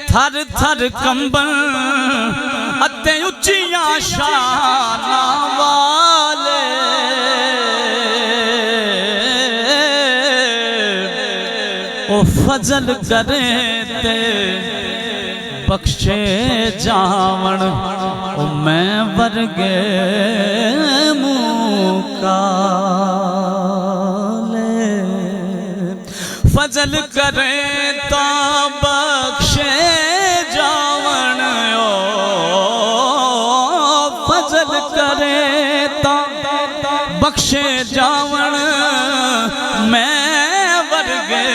थर थर कंबन अते उच्चियां शानां वाले ओ फजल करे ते बख्शे जावण ओ मैं वर्गे मुकाले फजल करे तो बख्शे जावण ओ फजल करे तो बख्शे जावण मैं वर्गे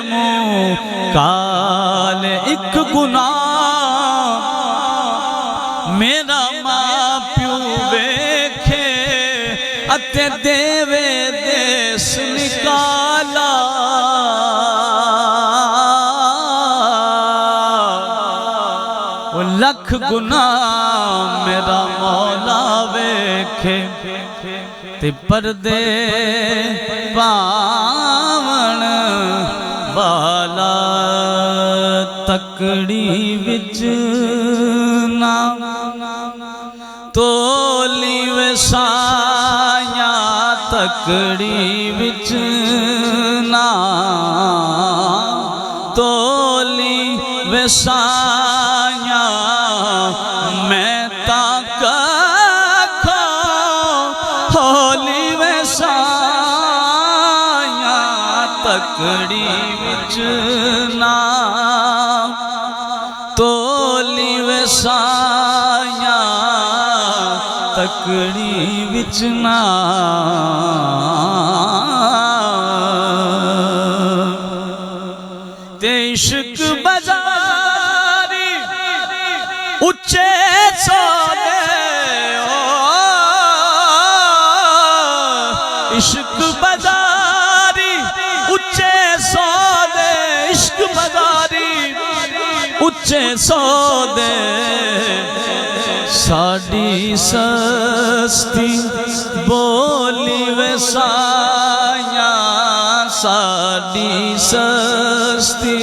मुकाल एक गुनाह मेरा मां प्यू वेखे अते देवे देस निकाला वो लख गुनाह मेरा मौला वेखे ते पर्दे पावण वाला तकड़ी विच ना तोली वसाया तकड़ी विच ना तोली वसाया मैं ताक होली वसाया तकड़ी विच ना तोली वसाया तकड़ी विच ना ते इश्क बाजारी उच्चे सोने इश्क बाजारी उच्चे सोने इश्क बाजारी उच्चे सौदे साड़ी सस्ती बोली वसाया साड़ी सस्ती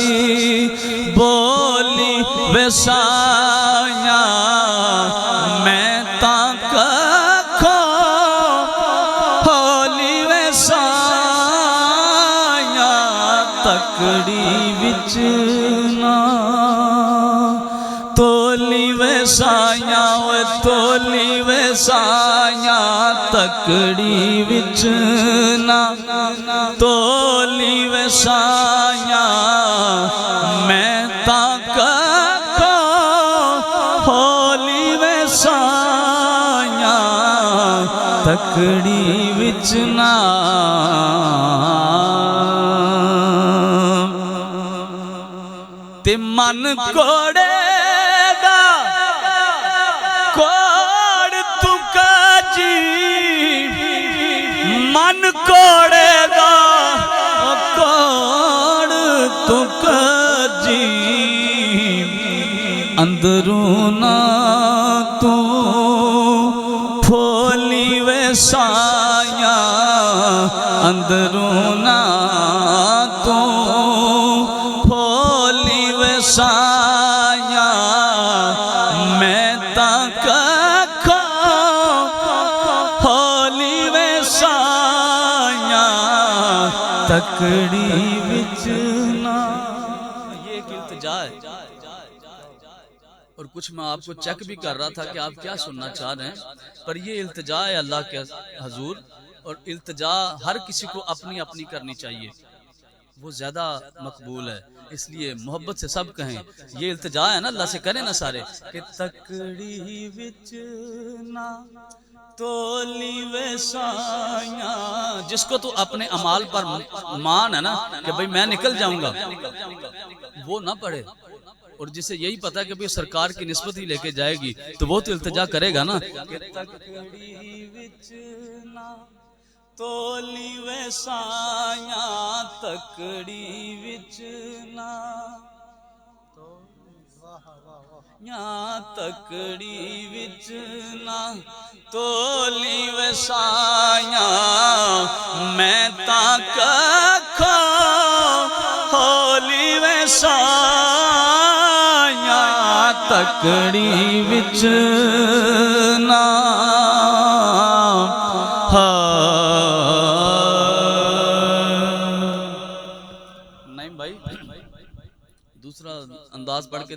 बोली वसाया मैं ताक होली वसाया तकड़ी विच ना तोली वसाया तोली वसाया तकड़ी विच ना तोली वसाया मैं ताक होली वसाया तकड़ी विच ना ते मन कोड़े कोड़ तुका जी मन कोड़ेगा कोड़ तुका जी अंदरों ना तू फोली वसाया अंदरों ना तू फोली वसाया मैं ताक होली वसाया तकड़ी विच ना ये एक इल्तिजा है। और कुछ मैं आपको चेक भी कर रहा था कि आप क्या सुनना चाह रहे हैं, पर ये इल्तिजा है अल्लाह के हजूर। और इल्तिजा हर किसी को अपनी अपनी करनी चाहिए, वो ज़्यादा मकबूल है। इसलिए मोहब्बत से सब कहें, ये इल्तिजा है ना, अल्लाह से करें ना सारे कि तकड़ी विच ना तोली वसाया। जिसको तो अपने अमाल पर मान है ना कि भाई मैं निकल जाऊंगा, वो ना पढ़े। और जिसे यही पता है कि भाई सरकार की निस्बत ही लेके जाएगी, तो वो तो इल्तिजा करेगा ना। तोली वसाया तकड़ी विच ना तकड़ी विच ना तोली वसाया मैं ताक हो साया तकड़ी विच ना नहीं भाई, दूसरा अंदाज पढ़ के